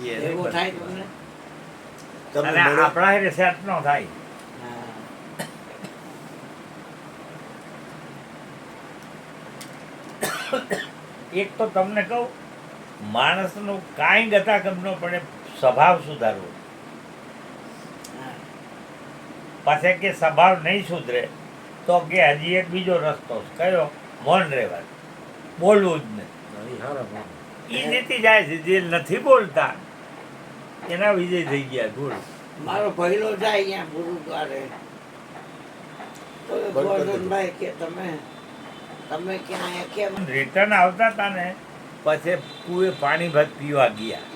એવો થાય તમને અને આપણા હારે સેટ ન થાય. હા એક તો તમને કહું, માણસનું કાંઈ ગતાગમ ન પડે, સ્વભાવ સુધારવો. હા પાછે કે સ્વભાવ નહીં સુધરે તો કે હજી એક બીજો રસ્તો છે. કયો? મૌન રહેવાનું, બોલવું જ નહીં. એ જીતી જાય છે. જે નથી બોલતા એના વિજય થઈ ગયા. બોલ. મારો પહેલો જાય અહીંયા ગુરુદ્વારે તો ગોવર્ધનભાઈ કે તમે ક્યાં અહીંયા કેમ રિટર્ન આવતા હતા ને, પછી કુએ પાણી ભર પીવા ગયા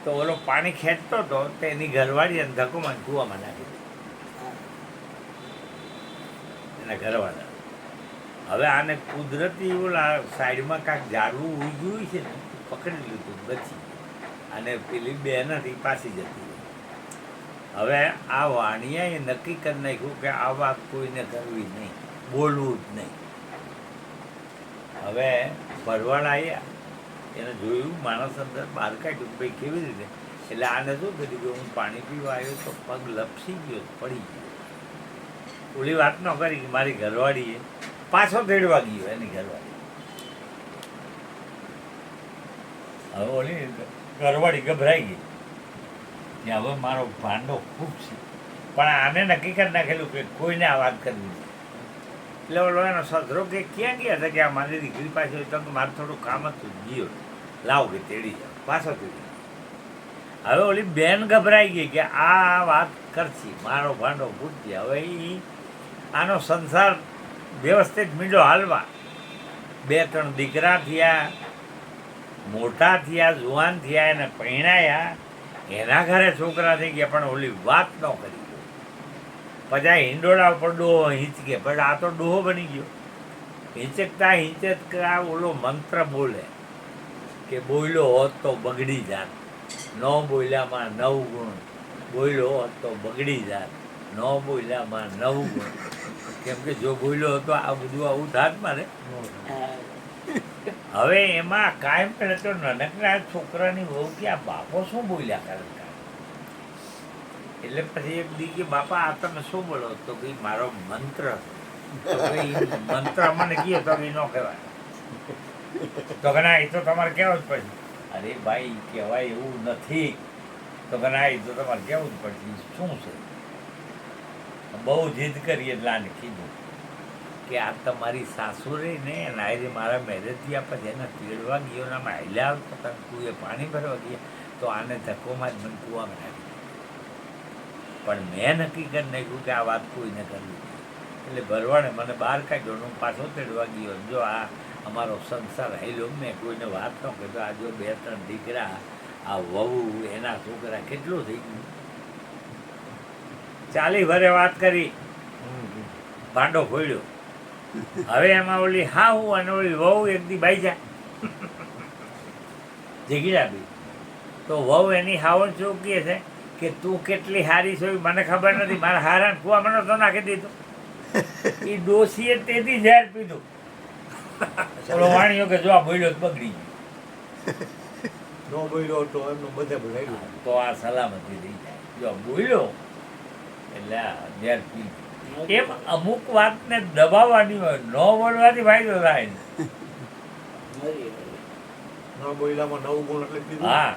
તો ઓલો પાણી ખેંચતો હતો તો એની ઘરવાળી અને ધક્કોમાં કૂવામાં નાખી દીધી. એના ઘરવાળા હવે આને કુદરતી ઓલા સાઈડમાં કાંઈક ઝાડવું ઉગી હોય છે ને, પકડી લીધું બચી, અને પેલી બે નથી પાછી જતી. હવે આ વાણિયાએ નક્કી કરી નાખ્યું કે આ વાત કોઈને કરવી નહીં, બોલવું જ નહીં. હવે ભરવાડ આવ્યા, એને જોયું માણસ અંદર બહાર કાઢ્યું, ભાઈ કેવી રીતે? એટલે આને શું કર્યું કે હું પાણી પીવા આવ્યો તો પગ લપસી ગયો, પડી ગયો. ઓલી વાત ન કરી કે મારી ઘરવાળીએ પાછો તેડવા ગયો એની ઘરવાળી. હવે ઓલી ઘરવાળી ગભરાઈ ગઈ કે હવે મારો ભાંડો ખૂબ છે, પણ આને નક્કી કરી નાખેલું કે કોઈને આ વાત કરવી નહીં. એટલે ઓલો એનો સસરો કે ક્યાં ગયા હતા? કે આ મારી દીકરી પાસે હોય તો મારે થોડું કામ હતું, ગયો લાવ કે તેડી જાવ, પાછો તેડી. હવે ઓલી બેન ગભરાઈ ગઈ કે આ વાત કરશે, મારો ભાંડો પૂછશે. હવે એ આનો સંસાર વ્યવસ્થિત મીંડો હાલવા. 2-3 દીકરા થયા, મોટા થયા, જુવાન થયા, એને પરણાયા, એના ઘરે છોકરા થઈ ગયા, પણ ઓલી વાત ન કરી. પછી હિંડોળા ઉપર ડોહો હિંચકે, પણ આ તો ડોહો બની ગયો. હિંચકતા ઓલો મંત્ર બોલે કે બોલ્યો હોત તો બગડી જાત, ન બોલ્યામાં 9 ગુણ, બોલ્યો હોત તો બગડી જાત, ન બોલ્યામાં 9 ગુણ. કેમ કે જો બોલ્યો હતો આ બધું આવું થાત મારે. હવે એમાં કાયમ પહેલા તો નાનકડા છોકરાની વહુ કે આ બાપો શું બોલ્યા કરે? એટલે પછી એક દી કે બાપા આ તમે શું બોલો? તો ભાઈ મારો મંત્ર. મંત્ર મને કીએ તો બી ન કહેવાય. તો કે ના, એ તો તમારે કહેવું જ પડશે. અરે ભાઈ કહેવાય એવું નથી. તો કે ના, એ તો તમારે કહેવું જ પડશે. શું છે? બહુ જીદ કરી એટલે આને કીધું કે આ તમારી સાસુ રહી ને એના મારા મેરેજ થયા પછી એને તેડવા ગયો ને આમાં હાલ્યા આવતા હતા, કુએ પાણી ભરવા ગયા તો આને ધક્કોમાં જ મને કૂવામાં નાખી. પણ મેં નક્કી કરી નાખ્યું કે આ વાત કોઈને કરવી. એટલે ભરવાડે મને બહાર કાઢ્યો, હું પાછો તેડવા ગયો. જો આ અમારો સંસાર હાલ્યો, મેં કોઈને વાત ન કીધું. આ જો 2-3 દીકરા, આ વહુ, એના છોકરા, કેટલું થઈ ગયું. 40 વરે વાત કરી, ભાંડો ફોડ્યો. હવે એમાં ઓલી હાહુ અને ઓલી વહુ એક દી બાઈ જાય જગીરાબી. તો વહુ એની હાવણ શું કહે છે કે તું કેટલી હારી છો મને ખબર નથી, મારા હારાને કૂવામાં નતો નાખી દીધું. એ ડોશીએ તેથી ઝેર પીધું. ઓલો વાણિયો કે જો આ બોલ્યો તો બગડી ગયો, ન બોલ્યો તો એમનું બધે બોલાવ્યું તો આ સલામતી થઈ જાય. જો બોલ્યો એટલે ઝેર પી. એમ અમુક વાતને દબાવવાની હોય, ન બોલવાથી ફાયદો થાય. ન બોલ્યામાં 9 ગુણ એટલે કીધું. હા,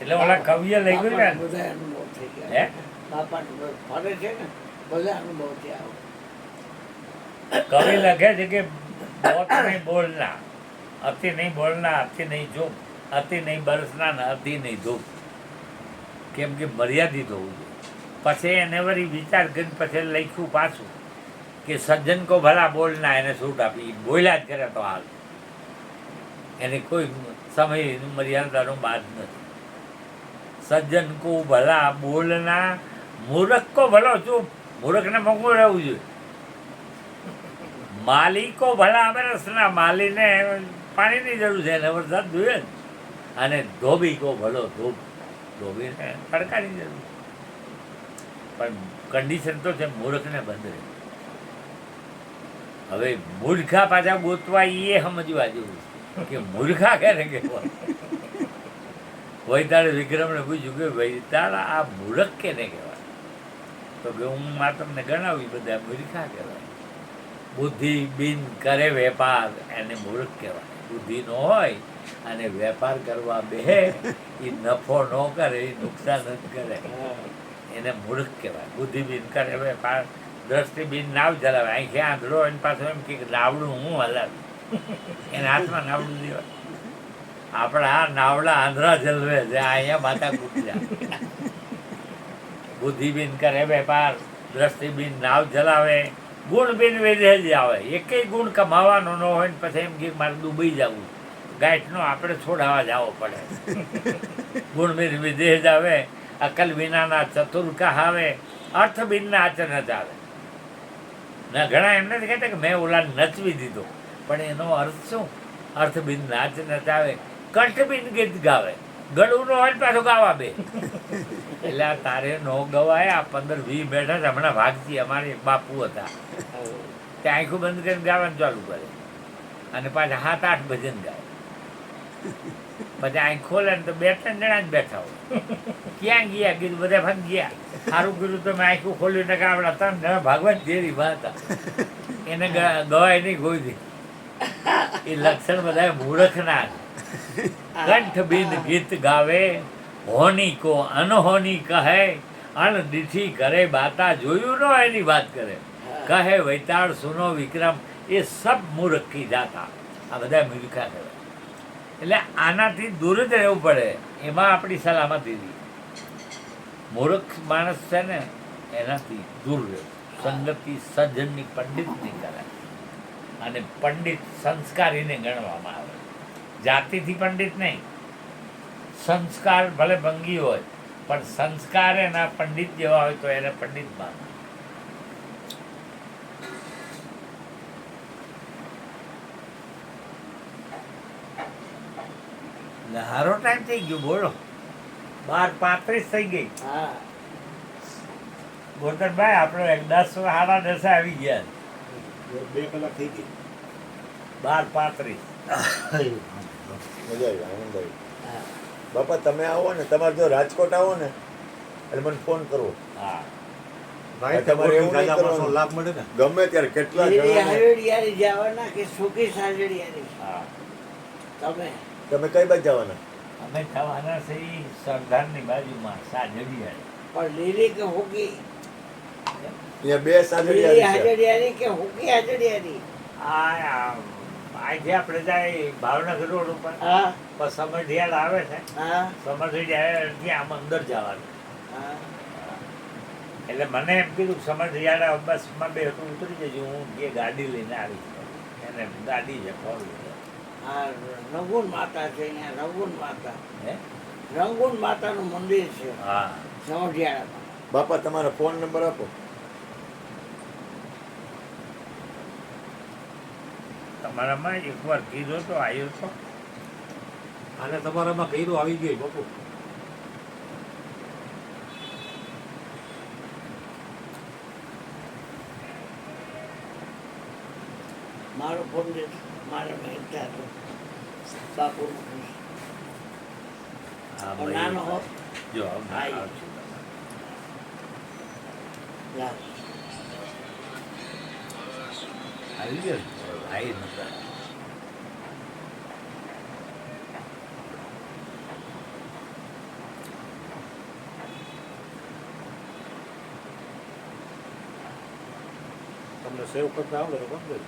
એટલે ઓલા કવિએ લઈ ગયું ને, બધા અનુભવ થઈ હે ગયા. બાપાને ફરે છે ને બધા અનુભવ થયા. કવિ લખે છે કે बहुत नहीं बोलना, अति नहीं बोलना, अति नहीं जोक, अति नहीं बरसना ને અતિ નહીં ધૂપ. કેમ કે મર્યાદિત હોવું જોઈએ. પછી એને વળી વિચાર કરીને પછી લખ્યું પાછું કે સજ્જન કો ભલા બોલના, એને છૂટ આપી. બોલ્યા જ કરે તો હાલ, એને કોઈ સમય મર્યાદાનો બાદ નથી. સજ્જન કો ભલા બોલના, મૂર્ખ કો ભલો ચૂપ. મૂર્ખને મોંઘું રહેવું જોઈએ. માલી કો ભલા અમરસના, માલીને પાણીની જરૂર છે, એને વરસાદ જોઈએ ને. અને ધોબી કો ભલો ધૂપ, ધોબીને તડકાની જરૂર. પણ કન્ડિશન તો છે મૂર્ખને બંધ રહે. હવે મૂર્ખા પાછા ગોતવા એ સમજવા જેવું કે મૂર્ખા ક્યારે કહેવાય. વૈતાળે વિક્રમને પૂછ્યું કે વૈતાળ આ મૂર્ખ કેને કહેવાય? તો કે હું તમને ગણાવી બધા મૂર્ખા કહેવાય. બુદ્ધિ બિન કરે વેપાર એને મૂર્ખ કહેવાય. બુદ્ધિ ન હોય અને વેપાર કરવા બેહે એ નફો ન કરે એ નુકસાન જ કરે એને મૂર્ખ કહેવાય. બુદ્ધિ બિન કરે વેપાર, દ્રષ્ટિ બિન નાવ ચલાવે. અહીં આંધળો એની પાછું એમ કે નાવડું હું હલાવું, એને હાથમાં નાવડું દેવાય. આપણા આ નાવડા આંધળા જલવે છે, અહીંયા માતા કૂટ્યા. બુદ્ધિ બિન કરે વેપાર, દ્રષ્ટિ બિન નાવ ચલાવે, ગુણ બિન વેધે જ આવે. એકેય ગુણ કમાવાનો ન હોય ને પછી એમ કે મારે ડૂબી જવું, ગાંઠનો આપણે છોડાવવા જવો પડે. ગુણ બિન વિદેહ જ આવે, અકલ વિનાના ચતુર્કા આવે, અર્થ બિનના આચરણ જ આવે. ના ઘણા એમ નથી કહેતા કે મેં ઓલા નચવી દીધો, પણ એનો અર્થ શું? અર્થ બિન નાચ નચાવે, કંઠ બિન ગીત ગાવે. ગળું નો હોય પાછું ગાવા બે. એટલે આ તારે નો ગવાય. આ 15-20 બેઠા છે હમણાં ભાગતી. અમારે એક બાપુ હતા, તે આંખું બંધ કરીને ગાવાનું ચાલુ કરે અને પાછા 7-8 ભજન ગાય. પછી આંખ ખોલે ને તો 2-3 જણા જ બેઠા હોય. ક્યાં ગયા કીધું? બધા ભાગ ગયા. સારું કીધું તમે આંખું ખોલ્યું ને કે આપણા 3 જણા ભાગવાન જેરી હતા. એને ગવાય નહીં કોઈ દી. એ લક્ષણ બધા મૂર્ખના. કંઠ બિન ગીત ગાવે, હોની કો અનહોની કહે, અણદીઠી કરે બાતા. જોયું ન એની વાત કરે. કહે વૈતાળ સુનો વિક્રમ, એ સબ મૂર્ખ કી જાતા. આ બધા મૂર્ખા કહેવાય. એટલે આનાથી દૂર જ રહેવું પડે, એમાં આપણી સલામતી હતી. મૂર્ખ માણસ છે ને એનાથી દૂર રહેવું. સંગતિ સજ્જનની પંડિતની કરે, અને પંડિત સંસ્કારીને ગણવામાં આવે. જાતિથી પંડિત નહીં, સંસ્કાર ભલે ભંગી હોય પણ સંસ્કાર એના પંડિત જેવા હોય તો એને પંડિત માને. હારો ટાઈમ થઈ ગયો, બોલો. 12:35 થઈ ગઈ. હા, ગોરધનભાઈ આપણે 10:10 આવી ગયા. 2 કલાક થઈ ગઈ. 12:35. મજા આવી, આનંદ આવી. હા. બાપા તમે આવો ને, તમારે જો રાજકોટ આવો ને એટલે મને ફોન કરવો. હા, તમારે એવું નહીં કરવાનું. લાભ મળે ને. ગમે ત્યારે કેટલા લીલી જણા હાજડિયારી જવાના કે સૂકી હાજડિયારી? હા. તમે તમે કઈ બાજુ જવાના? અમે થવાના છે ઈ સરદારની બાજુમાં સાજડિયા. પણ લીલી કે હુકી? અહીંયા 2 લીલી સાજડિયા હાજડિયારી કે હુકી હાજડિયારી? આજે આપણે જાય ભાવનગર રોડ ઉપર, હા પછી સમઢિયાળ આવે છે. હા સમઢિયાળથી આમ અંદર જવાનું. હા. એટલે મને એમ કીધું સમઢિયાળા બસમાં બે ઉતરી જજો, હું જે ગાડી લઈને આવીશ. એને ગાડી છે 4-wheeler. આ રંગૂન માતા છે અહીંયા. રંગૂન માતા, હે? રંગૂન માતાનું મંદિર છે હા. સમઢિયાળામાં. બાપા તમારો ફોન નંબર આપો. તમારામાં એકવાર કીધો તો આવ્યો તો. આને તમારામાં કર્યું આવી ગઈ બાપુ. મારો પંડિત મારે મહેનતા હતો બાપુનું. હા, પણ નાનો હો જો ભાઈ. આવશે. લાવ. આવી ગયો ભાઈ નતા. તમને સેવ કરતા આવડે તો કોણ કરે?